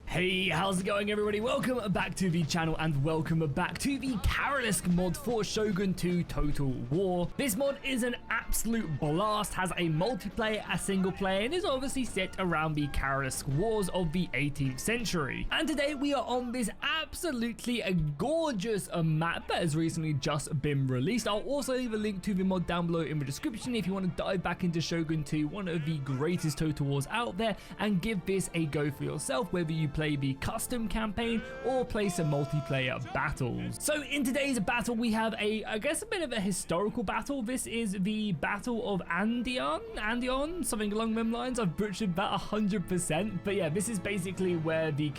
Hey, how's it going everybody? Welcome back to the channel and welcome back to the Carlist mod for Shogun 2 Total War. This mod is an absolute blast, has a multiplayer, a single player, and is obviously set around the Carlist Wars of the 18th century. And today we are on this absolutely gorgeous map that has recently just been released. I'll also leave a link to the mod down below in the description if you want to dive back into Shogun 2, one of the greatest Total Wars out there, and give this a go for yourself, whether you play the custom campaign or play some multiplayer battles. So in today's battle we have I guess a bit of a historical battle. This is the Battle of Andion, something along them lines. I've butchered that 100%, but yeah, this is basically where the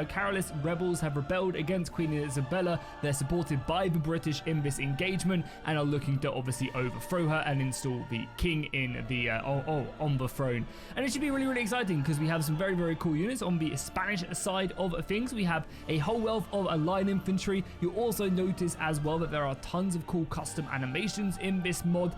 Carlist rebels have rebelled against Queen Isabella. They're supported by the British in this engagement and are looking to obviously overthrow her and install the king in the on the throne. And it should be really exciting because we have some very cool units on the Spanish side of things. We have a whole wealth of line infantry. You'll also notice as well that there are tons of cool custom animations in this mod.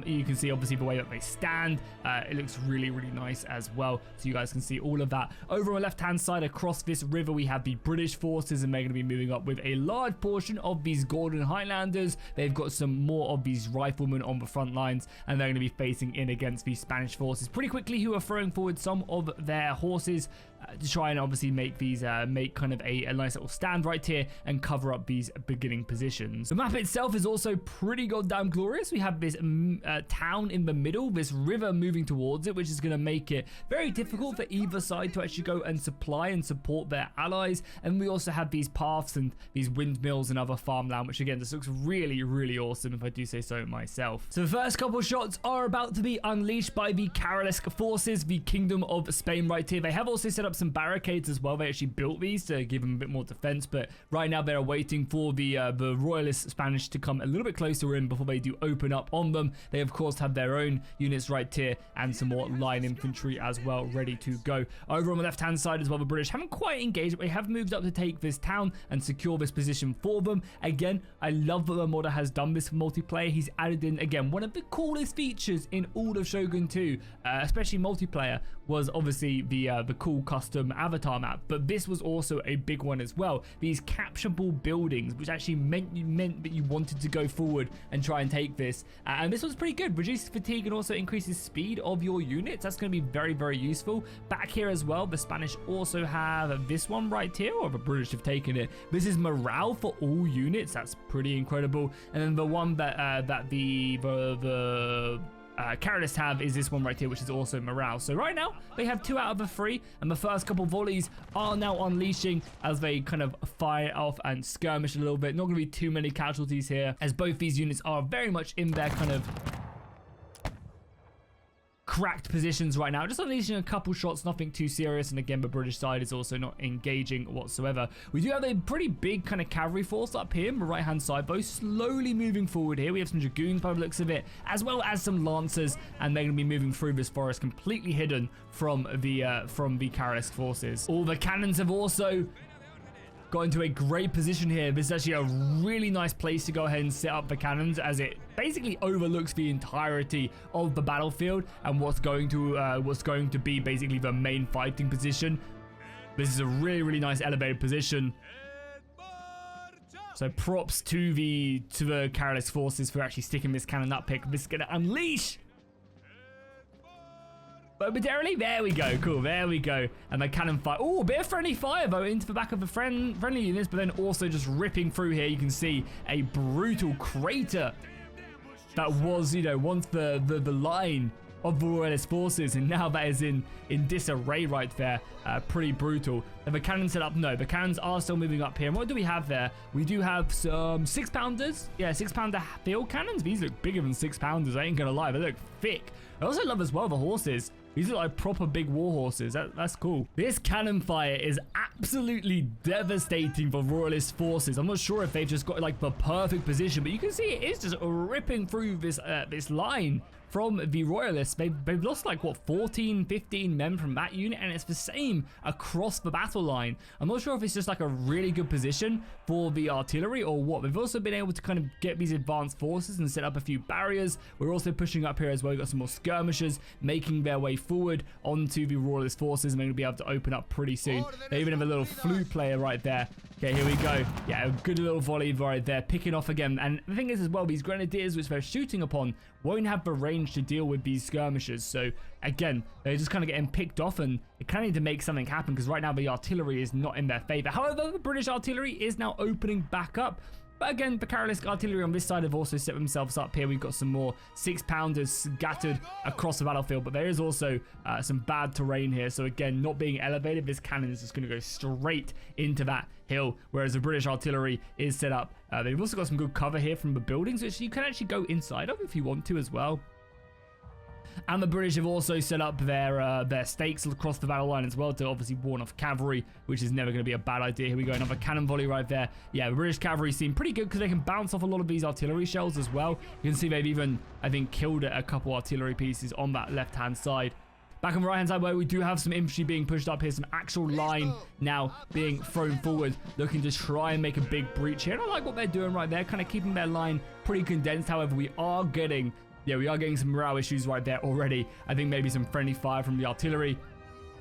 You can see obviously the way that they stand. It looks really nice as well, so you guys can see all of that. Over on the left hand side across this river we have the British forces, and they're going to be moving up with a large portion of these Gordon Highlanders. They've got some more of these riflemen on the front lines, and they're going to be facing in against these Spanish forces pretty quickly, who are throwing forward some of their horses to try and obviously make these make kind of a nice little stand right here and cover up these beginning positions. The map itself is also pretty goddamn glorious. We have this town in the middle, this river moving towards it, which is going to make it very difficult for either side to actually go and supply and support their allies. And we also have these paths and these windmills and other farmland, which again, this looks really awesome if I do say so myself. So the first couple shots are about to be unleashed by the Carlist forces, the Kingdom of Spain right here. They have also set up some barricades as well. They actually built these to give them a bit more defense, but right now they're waiting for the royalist Spanish to come a little bit closer in before they do open up on them. They of course have their own units right here and some more line infantry as well ready to go. Over on the left hand side as well, the British haven't quite engaged, but they have moved up to take this town and secure this position for them. Again, I love that the modder has done this for multiplayer. He's added in, again, one of the coolest features in all of Shogun 2, especially multiplayer, was obviously the cool custom avatar map, but this was also a big one as well. These capturable buildings, which actually meant that you wanted to go forward and try and take this, and this was pretty good. Reduces fatigue and also increases speed of your units. That's going to be very useful. Back here as well, the Spanish also have this one right here, or the British have taken it. This is morale for all units. That's pretty incredible. And then the one that the Carlists have is this one right here, which is also morale. So right now they have 2 out of the 3, and the first couple volleys are now unleashing as they kind of fire off and skirmish a little bit. Not going to be too many casualties here, as both these units are very much in their kind of cracked positions right now. Just unleashing a couple shots, nothing too serious. And again, the British side is also not engaging whatsoever. We do have a pretty big kind of cavalry force up here on the right hand side, both slowly moving forward here. We have some dragoons by the looks of it, as well as some lancers, and they're going to be moving through this forest completely hidden from the Carlist forces. All the cannons have also got into a great position here. This is actually a really nice place to go ahead and set up the cannons, as it basically overlooks the entirety of the battlefield and what's going to be basically the main fighting position. This is a really nice elevated position. So props to the Carlist forces for actually sticking this cannon up pick. This is gonna unleash momentarily. There we go. Cool. There we go. And the cannon fire. Oh, a bit of friendly fire though into the back of the friendly units, but then also just ripping through here. You can see a brutal crater that was, you know, once the line of the royalist forces, and now that is in disarray right there. Pretty brutal. Have the cannons set up? No, the cannons are still moving up here. And what do we have there? We do have some 6-pounders. Yeah, 6-pounder field cannons. These look bigger than 6-pounders. I ain't gonna lie, they look thick. I also love as well the horses. These are like proper big war horses. That's cool. This cannon fire is absolutely devastating for royalist forces. I'm not sure if they've just got like the perfect position, but you can see it is just ripping through this line from the Royalists. They've lost like, what, 14, 15 men from that unit, and it's the same across the battle line. I'm not sure if it's just like a really good position for the artillery or what. They've also been able to kind of get these advanced forces and set up a few barriers. We're also pushing up here as well. We've got some more skirmishers making their way forward onto the Royalist forces, and they're going to be able to open up pretty soon. They even have a little flute player right there. Okay, here we go. Yeah, a good little volley right there, picking off again. And the thing is as well, these grenadiers which they're shooting upon won't have the range to deal with these skirmishers. So again, they're just kind of getting picked off, and they kind of need to make something happen because right now the artillery is not in their favor. However, the British artillery is now opening back up. But again, the Carlist artillery on this side have also set themselves up here. We've got some more 6-pounders scattered across the battlefield, but there is also some bad terrain here. So again, not being elevated, this cannon is just going to go straight into that hill, whereas the British artillery is set up. They've also got some good cover here from the buildings, which you can actually go inside of if you want to as well. And the British have also set up their stakes across the battle line as well to obviously warn off cavalry, which is never going to be a bad idea. Here we go, another cannon volley right there. Yeah, the British cavalry seem pretty good because they can bounce off a lot of these artillery shells as well. You can see they've even, I think, killed a couple artillery pieces on that left-hand side. Back on the right-hand side where we do have some infantry being pushed up here, some actual line now being thrown forward, looking to try and make a big breach here. And I like what they're doing right there, kind of keeping their line pretty condensed. However, we are getting some morale issues right there already. I think maybe some friendly fire from the artillery.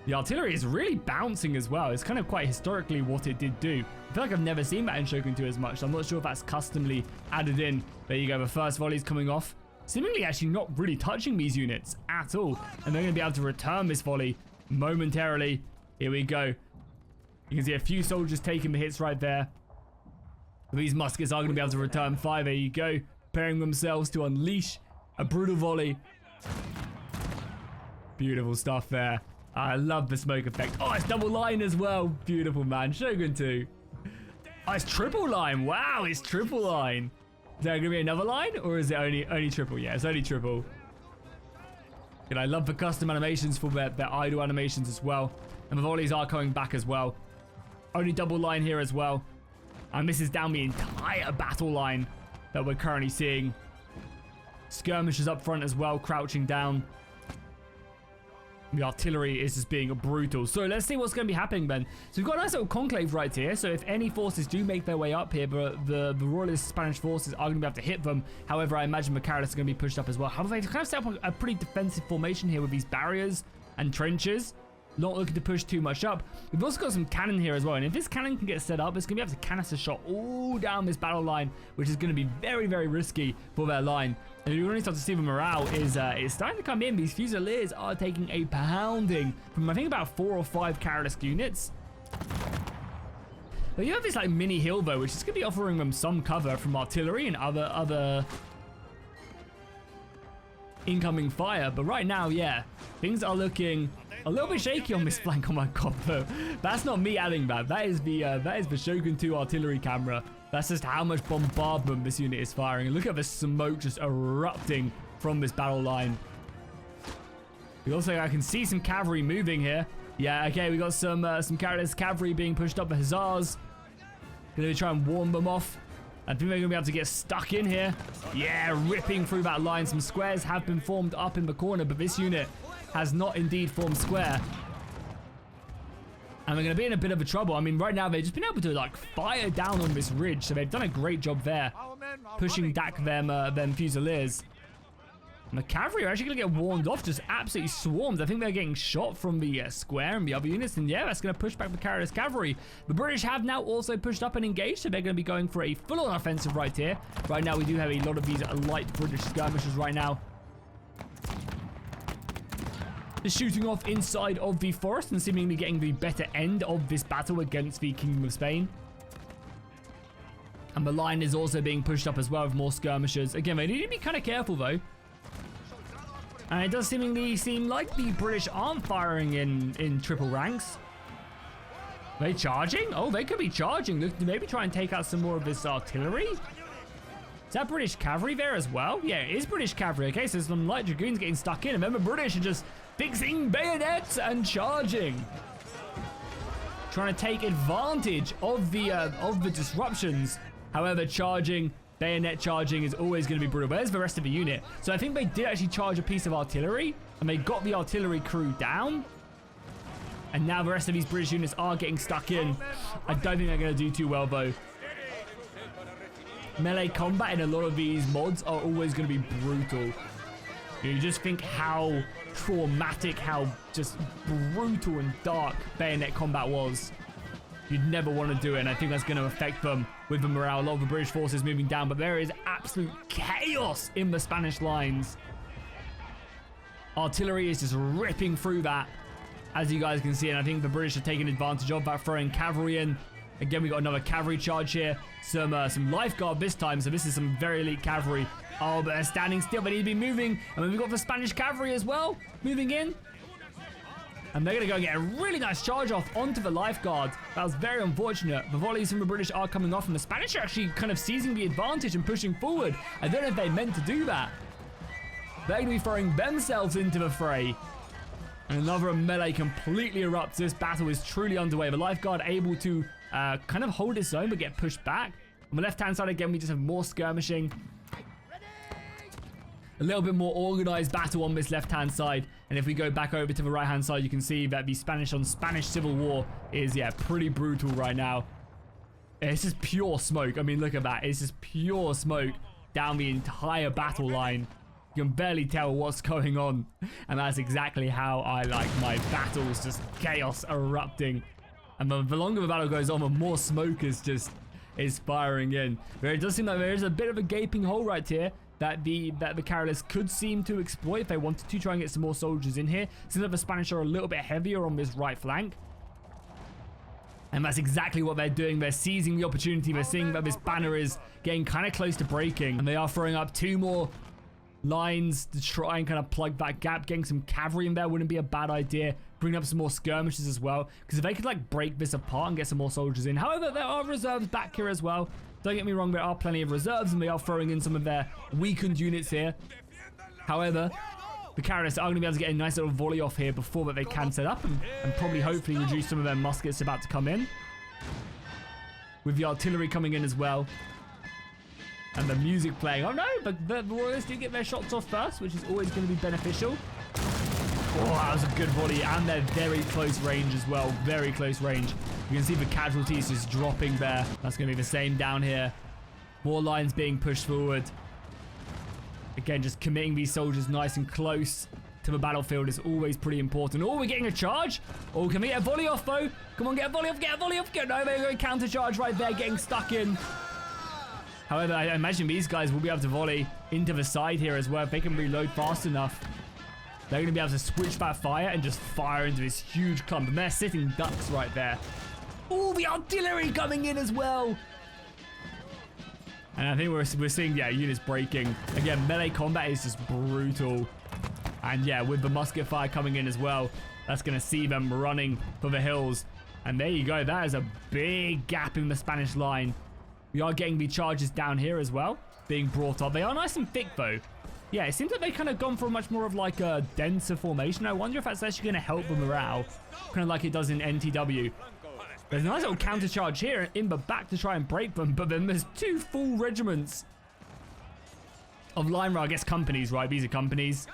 The artillery is really bouncing as well. It's kind of quite historically what it did do. I feel like I've never seen that in Shogun 2 as much. So I'm not sure if that's customly added in. There you go, the first volley's coming off. Seemingly actually not really touching these units at all. And they're going to be able to return this volley momentarily. Here we go. You can see a few soldiers taking the hits right there. These muskets are going to be able to return fire. There you go. Preparing themselves to unleash a brutal volley. Beautiful stuff there. I love the smoke effect. Oh, it's double line as well. Beautiful, man. Shogun 2. Oh, it's triple line. Wow, it's triple line. Is there going to be another line, or is it only triple? Yeah, it's only triple. And I love the custom animations for their idle animations as well. And the volleys are coming back as well. Only double line here as well. And this is down the entire battle line that we're currently seeing. Skirmishers up front as well, crouching down. The artillery is just being brutal. So let's see what's going to be happening then. So we've got a nice little conclave right here. So if any forces do make their way up here, the Royalist Spanish forces are going to be able to hit them. However, I imagine the Carlists are going to be pushed up as well. However, they've kind of set up a pretty defensive formation here with these barriers and trenches. Not looking to push too much up. We've also got some cannon here as well. And if this cannon can get set up, it's going to be able to canister shot all down this battle line, which is going to be very, very risky for their line. And you really start to see the morale is starting to come in. These Fusiliers are taking a pounding from, I think, about 4 or 5 Carlist units. But you have this like mini hill though, which is going to be offering them some cover from artillery and other incoming fire. But right now, yeah, things are looking a little bit shaky on this flank. Oh my god, though. That's not me adding that. That is the Shogun 2 artillery camera. That's just how much bombardment this unit is firing. And look at the smoke just erupting from this battle line. We also, I can see some cavalry moving here. Yeah, okay, we got some Carlist cavalry being pushed up. The Hussars gonna try and warn them off. I think they're gonna be able to get stuck in here. Yeah, ripping through that line. Some squares have been formed up in the corner, but this unit has not indeed formed square. And they're going to be in a bit of a trouble. I mean, right now, they've just been able to, like, fire down on this ridge. So they've done a great job there, pushing back them Fusiliers. And the cavalry are actually going to get warned off, just absolutely swarmed. I think they're getting shot from the square and the other units. And yeah, that's going to push back the Carlist cavalry. The British have now also pushed up and engaged. So they're going to be going for a full-on offensive right here. Right now, we do have a lot of these light British skirmishers right now. Just shooting off inside of the forest and seemingly getting the better end of this battle against the Kingdom of Spain. And the line is also being pushed up as well with more skirmishers. Again, they need to be kind of careful though. And it does seemingly seem like the British aren't firing in triple ranks. Are they charging? Oh, they could be charging. Maybe try and take out some more of this artillery. Is that British cavalry there as well? Yeah, it is British cavalry. Okay, so some light dragoons getting stuck in. And then the British are just fixing bayonets and charging. Trying to take advantage of the disruptions. However, charging bayonet charging is always going to be brutal. Where's the rest of the unit? So I think they did actually charge a piece of artillery, and they got the artillery crew down. And now the rest of these British units are getting stuck in. I don't think they're going to do too well, though. Melee combat in a lot of these mods are always going to be brutal. You just think how traumatic, how just brutal and dark bayonet combat was. You'd never want to do it, and I think that's going to affect them with the morale. A lot of the British forces moving down, but there is absolute chaos in the Spanish lines. Artillery is just ripping through that, as you guys can see, and I think the British are taking advantage of that, throwing cavalry in. Again, we got another cavalry charge here. Some lifeguard this time, so this is some very elite cavalry. Oh, but they're standing still. They need to be moving. And then we've got the Spanish cavalry as well, moving in. And they're going to go and get a really nice charge off onto the lifeguard. That was very unfortunate. The volleys from the British are coming off, and the Spanish are actually kind of seizing the advantage and pushing forward. I don't know if they meant to do that. They're going to be throwing themselves into the fray. And another melee completely erupts. This battle is truly underway. The lifeguard able to kind of hold its own but get pushed back. On the left-hand side, again, we just have more skirmishing. A little bit more organized battle on this left-hand side. And if we go back over to the right-hand side, you can see that the Spanish on Spanish Civil War is, yeah, pretty brutal right now. It's just pure smoke. I mean, look at that. It's just pure smoke down the entire battle line. You can barely tell what's going on. And that's exactly how I like my battles, just chaos erupting. And the longer the battle goes on, the more smoke is firing in. But it does seem like there is a bit of a gaping hole right here that the Carlists could seem to exploit if they wanted to try and get some more soldiers in here. Seems like the Spanish are a little bit heavier on this right flank. And that's exactly what they're doing. They're seizing the opportunity. They're seeing that this banner is getting kind of close to breaking. And they are throwing up 2 more lines to try and kind of plug that gap. Getting some cavalry in there wouldn't be a bad idea. Bring up some more skirmishes as well, because if they could like break this apart and get some more soldiers in. However, there are reserves back here as well. Don't get me wrong, there are plenty of reserves, and they are throwing in some of their weakened units here. However, the Carlists are going to be able to get a nice little volley off here before that they can set up, and probably hopefully reduce some of their muskets about to come in, with the artillery coming in as well. And the music playing. Oh no, but the Royalists do get their shots off first, which is always going to be beneficial. Oh, that was a good volley, and they're very close range as well. Very close range. You can see the casualties just dropping there. That's going to be the same down here. More lines being pushed forward. Again, just committing these soldiers nice and close to the battlefield is always pretty important. Oh, we're getting a charge. Oh, can we get a volley off, though? Come on, get a volley off, get a volley off. No, they're going to counter charge right there, getting stuck in. However, I imagine these guys will be able to volley into the side here as well. If they can reload fast enough, they're going to be able to switch that fire and just fire into this huge clump. And they're sitting ducks right there. Oh, the artillery coming in as well. And I think we're seeing, yeah, units breaking. Again, melee combat is just brutal. And yeah, with the musket fire coming in as well, that's going to see them running for the hills. And there you go. That is a big gap in the Spanish line. We are getting the charges down here as well, being brought up. They are nice and thick, though. Yeah, it seems like they've kind of gone for much more of like a denser formation. I wonder if that's actually going to help the morale, kind of like it does in NTW. There's a nice little counter charge here in the back to try and break them, but then there's 2 full regiments of line, I guess companies, right? These are companies.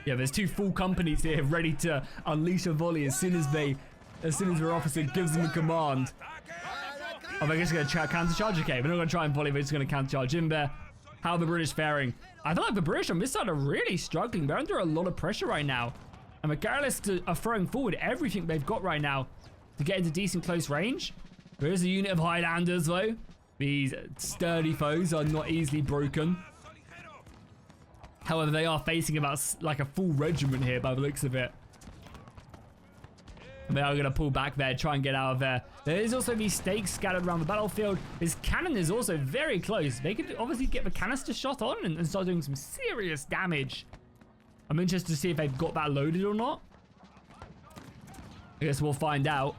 Yeah, there's 2 full companies here ready to unleash a volley as soon as their officer gives them a command. Oh, they're just going to counter charge. Okay, we're not going to try and volley. We're just going to counter charge in there. How are the British faring? I feel like the British on this side are really struggling. They're under a lot of pressure right now. And the Carlists are throwing forward everything they've got right now to get into decent close range. There is a unit of Highlanders, though. These sturdy foes are not easily broken. However, they are facing about like a full regiment here by the looks of it. And they are going to pull back there, try and get out of there. There is also these stakes scattered around the battlefield. This cannon is also very close. They could obviously get the canister shot on and start doing some serious damage. I'm interested to see if they've got that loaded or not. I guess we'll find out.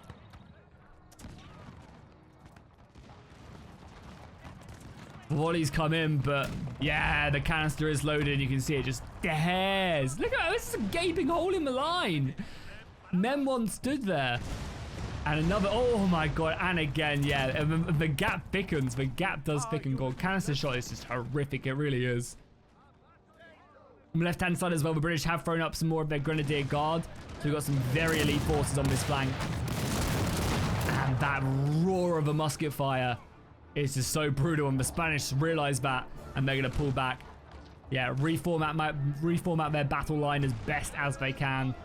Volleys come in, but yeah, the canister is loaded. You can see it just tears. Look at that. This is a gaping hole in the line. Men once stood there. And another, oh my god, and again, yeah, the gap thickens. The gap does thicken. God, canister shot is just horrific. It really is. On the left-hand side as well, the British have thrown up some more of their Grenadier Guard. So we've got some very elite forces on this flank. And that roar of a musket fire is just so brutal. And the Spanish realize that, and they're going to pull back. Yeah, reformat their battle line as best as they can.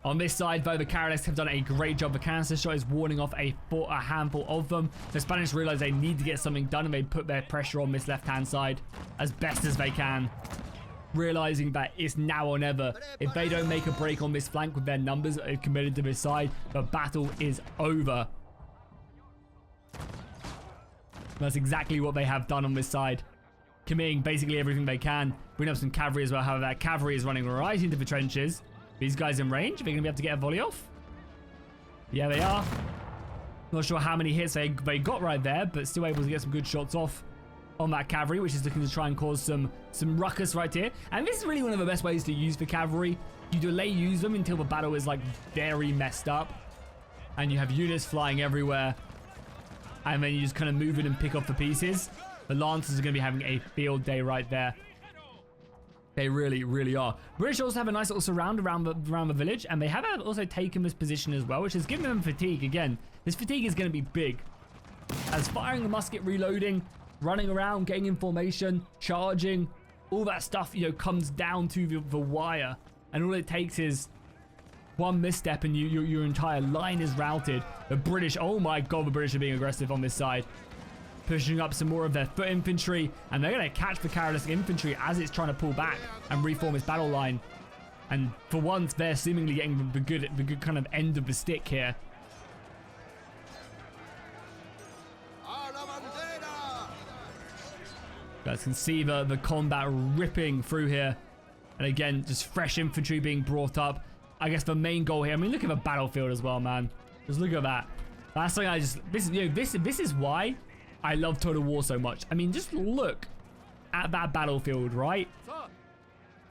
On this side, though, the Carlists have done a great job. The canister shot is warding off a handful of them. The Spanish realize they need to get something done, and they put their pressure on this left-hand side as best as they can, realizing that it's now or never. If they don't make a break on this flank with their numbers that they've committed to this side, the battle is over. That's exactly what they have done on this side, committing basically everything they can. Bring up some cavalry as well. However, that cavalry is running right into the trenches. These guys in range, are they going to be able to get a volley off? Yeah, they are. Not sure how many hits they got right there, but still able to get some good shots off on that cavalry, which is looking to try and cause some ruckus right here. And this is really one of the best ways to use the cavalry. You use them until the battle is like very messed up, and you have units flying everywhere, and then you just kind of move in and pick off the pieces. The Lancers are going to be having a field day right there. They really, really are. British also have a nice little surround around the village, and they have also taken this position as well, which has given them fatigue. Again, this fatigue is going to be big. As firing the musket, reloading, running around, getting in formation, charging, all that stuff, you know, comes down to the wire. And all it takes is one misstep and your entire line is routed. The British, oh my god, the British are being aggressive on this side. Pushing up some more of their foot infantry, and they're going to catch the Carlist infantry as it's trying to pull back and reform its battle line. And for once, they're seemingly getting the good kind of end of the stick here. You guys can see the combat ripping through here, and again, just fresh infantry being brought up. I guess the main goal here. I mean, look at the battlefield as well, man. Just look at that. That's something I just. This is why I love Total War so much. I mean, just look at that battlefield, right?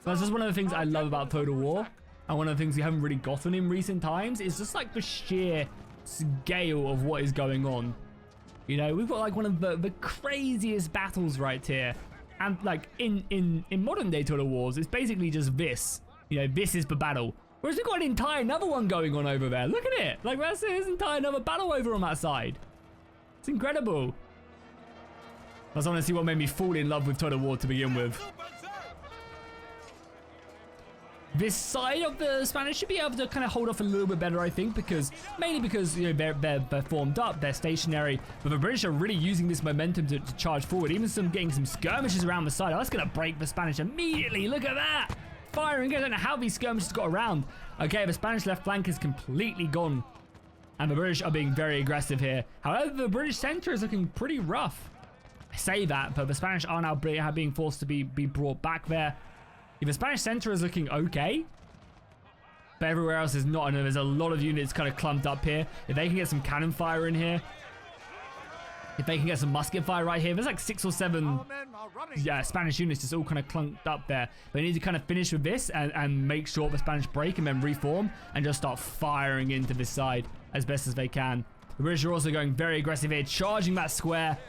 That's just one of the things I love about Total War, and one of the things we haven't really gotten in recent times is just like the sheer scale of what is going on. You know, we've got like one of the craziest battles right here, and like in modern day Total Wars, it's basically just this. You know, this is the battle. Whereas we've got an entire another one going on over there. Look at it. Like there's an entire another battle over on that side. It's incredible. I just want to see what made me fall in love with Total War to begin with. This side of the Spanish should be able to kind of hold off a little bit better, I think, mainly because you know they're formed up, they're stationary, but the British are really using this momentum to charge forward. Even getting some skirmishes around the side. Oh, that's going to break the Spanish immediately. Look at that, firing. I don't know how these skirmishes got around. Okay, the Spanish left flank is completely gone, and the British are being very aggressive here. However, the British center is looking pretty rough. I say that, but the Spanish are now being forced to be brought back there. The Spanish center is looking okay, but everywhere else is not. And there's a lot of units kind of clumped up here. If they can get some cannon fire in here, if they can get some musket fire right here, there's like 6 or 7 Spanish units just all kind of clumped up there. They need to kind of finish with this and make sure the Spanish break and then reform and just start firing into this side as best as they can. The British are also going very aggressive here, charging that square,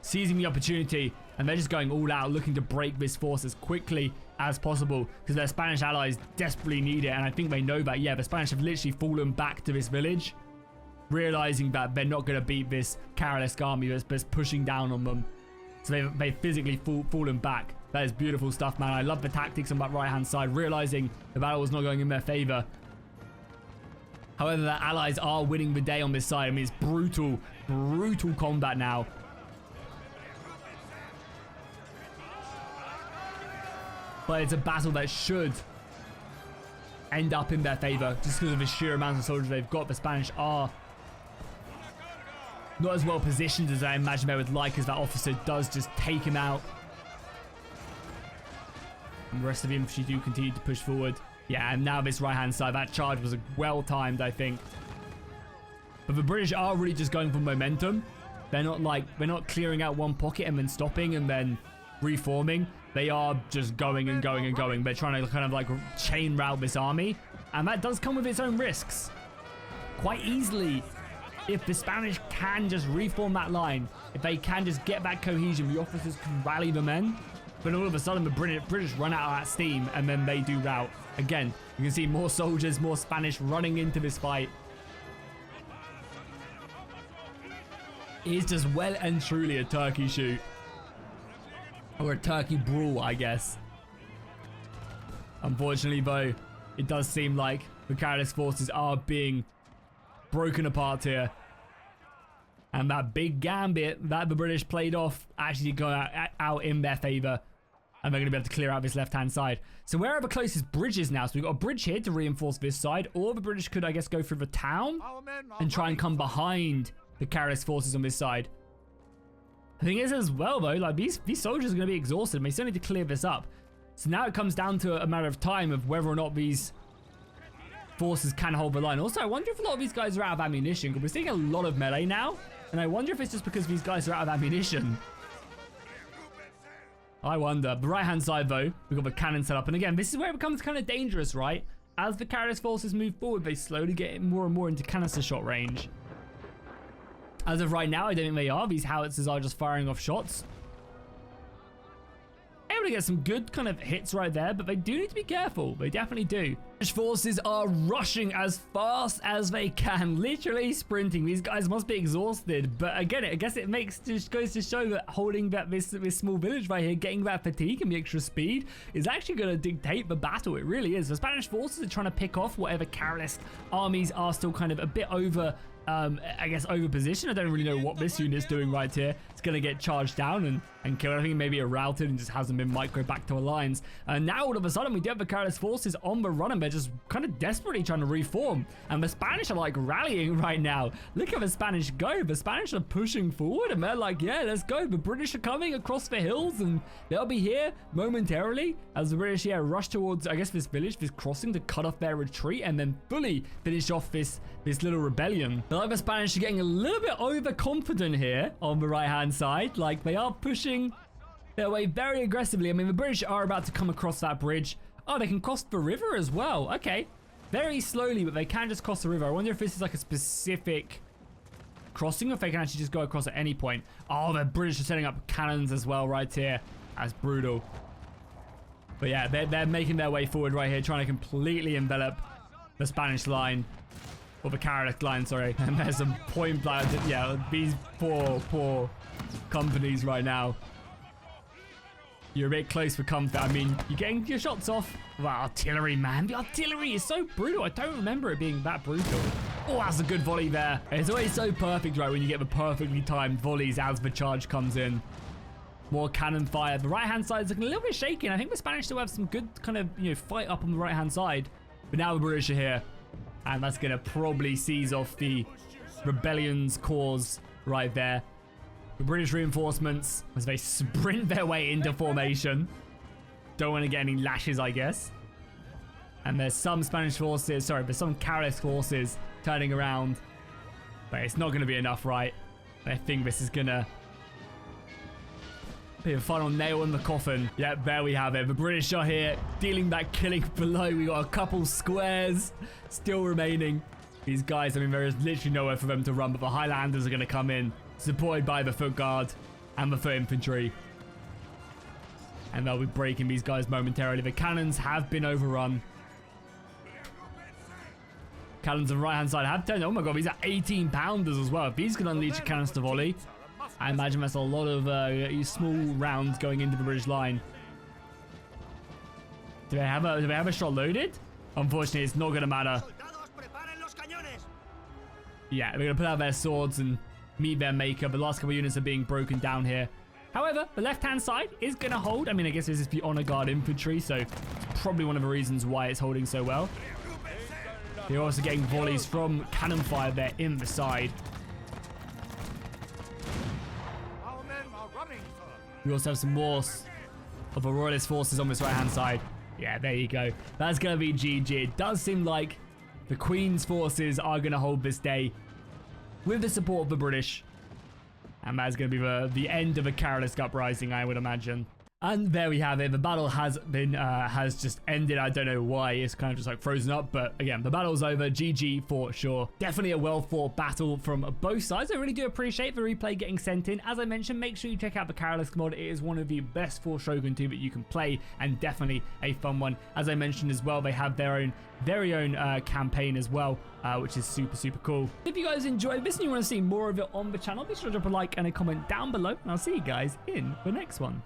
seizing the opportunity, and they're just going all out, looking to break this force as quickly as possible because their Spanish allies desperately need it, and I think they know that. Yeah, the Spanish have literally fallen back to this village, realizing that they're not going to beat this Carlist army that's pushing down on them. So they've physically fallen back. That is beautiful stuff, man. I love the tactics on that right-hand side, realizing the battle was not going in their favor. However, their allies are winning the day on this side. I mean, it's brutal, brutal combat now. But it's a battle that should end up in their favor just because of the sheer amount of soldiers they've got. The Spanish are not as well positioned as I imagine they would like, as that officer does just take him out. And the rest of the infantry do continue to push forward. Yeah, and now this right-hand side, that charge was well timed, I think. But the British are really just going for momentum. They're not clearing out one pocket and then stopping and then reforming. They are just going and going and going. They're trying to kind of like chain route this army, and that does come with its own risks. quite easily if the Spanish can just reform that line. If they can just get that cohesion, the officers can rally the men. But all of a sudden, the British run out of that steam, and then they do rout. Again, you can see more soldiers, more Spanish running into this fight. It is just well and truly a turkey shoot. Or a turkey brawl, I guess. Unfortunately, though, it does seem like the Carlist forces are being broken apart here. And that big gambit that the British played off actually got out in their favour. And they're going to be able to clear out this left-hand side. So where are the closest bridges now? So we've got a bridge here to reinforce this side. Or the British could, I guess, go through the town and try and come behind the Carlist forces on this side. The thing is as well, though, like these soldiers are going to be exhausted. And they still need to clear this up. So now it comes down to a matter of time of whether or not these forces can hold the line. Also, I wonder if a lot of these guys are out of ammunition. Because we're seeing a lot of melee now. And I wonder if it's just because these guys are out of ammunition. I wonder. The right-hand side, though, we've got the cannon set up. And again, this is where it becomes kind of dangerous, right? As the Carlist forces move forward, they slowly get more and more into canister shot range. As of right now, I don't think they are. These howitzers are just firing off shots. Able to get some good kind of hits right there, but they do need to be careful. They definitely do. British forces are rushing as fast as they can, literally sprinting. These guys must be exhausted, but again, I guess it just goes to show that holding this small village right here, getting that fatigue and the extra speed is actually going to dictate the battle. It really is. The Spanish forces are trying to pick off whatever Carlist armies are still kind of a bit over. I guess over position. I don't really know what this unit's doing right here. It's going to get charged down and killed. I think maybe a routed and just hasn't been micro back to alliance. And now all of a sudden we do have the Carlist forces on the run and they're just kind of desperately trying to reform. And the Spanish are like rallying right now. Look at the Spanish go. The Spanish are pushing forward and they're like, yeah, let's go. The British are coming across the hills and they'll be here momentarily as the British rush towards, I guess, this village, this crossing to cut off their retreat and then fully finish off this little rebellion. Like the Spanish are getting a little bit overconfident here on the right-hand side. Like they are pushing their way very aggressively. I mean, the British are about to come across that bridge. Oh, they can cross the river as well. Okay. Very slowly, but they can just cross the river. I wonder if this is like a specific crossing or if they can actually just go across at any point. Oh, the British are setting up cannons as well right here. That's brutal. But yeah, they're making their way forward right here, trying to completely envelop the Spanish line. Or the Carlist line, sorry. And there's some point blank. Yeah, these poor companies right now. You're a bit close for comfort. I mean, you're getting your shots off. Wow, artillery, man. The artillery is so brutal. I don't remember it being that brutal. Oh, that's a good volley there. It's always so perfect, right, when you get the perfectly timed volleys as the charge comes in. More cannon fire. The right-hand side is looking a little bit shaky. And I think the Spanish still have some good kind of, fight up on the right-hand side. But now the British are here. And that's going to probably seize off the rebellion's cause right there. The British reinforcements, as they sprint their way into formation. Don't want to get any lashes, I guess. And there's some Spanish forces, there's some Carlist forces turning around. But it's not going to be enough, right? I think this is going to be a final nail in the coffin. Yep, there we have it. The British are here, dealing that killing below. We got a couple squares still remaining. These guys, I mean, there is literally nowhere for them to run, but the Highlanders are going to come in, supported by the foot guard and the foot infantry. And they'll be breaking these guys momentarily. The cannons have been overrun. Cannons on the right-hand side have turned. Oh my god, these are 18-pounders as well. If these can unleash a canister volley, I imagine that's a lot of small rounds going into the British line. Do they have a shot loaded? Unfortunately, it's not going to matter. Yeah, they're going to put out their swords and meet their maker. The last couple of units are being broken down here. However, the left-hand side is going to hold. I mean, I guess this is the honor guard infantry, so it's probably one of the reasons why it's holding so well. They're also getting volleys from cannon fire there in the side. We also have some more of the royalist forces on this right-hand side. Yeah, there you go. That's going to be GG. It does seem like the Queen's forces are going to hold this day with the support of the British. And that's going to be the end of a Carlist uprising, I would imagine. And there we have it. The battle has been has just ended. I don't know why. It's kind of just like frozen up. But again, the battle's over. GG for sure. Definitely a well-fought battle from both sides. I really do appreciate the replay getting sent in. As I mentioned, make sure you check out the Carlist mod. It is one of the best for Shogun 2 that you can play, and definitely a fun one. As I mentioned as well, they have their very own campaign as well, which is super cool. If you guys enjoyed this and you want to see more of it on the channel, be sure to drop a like and a comment down below, and I'll see you guys in the next one.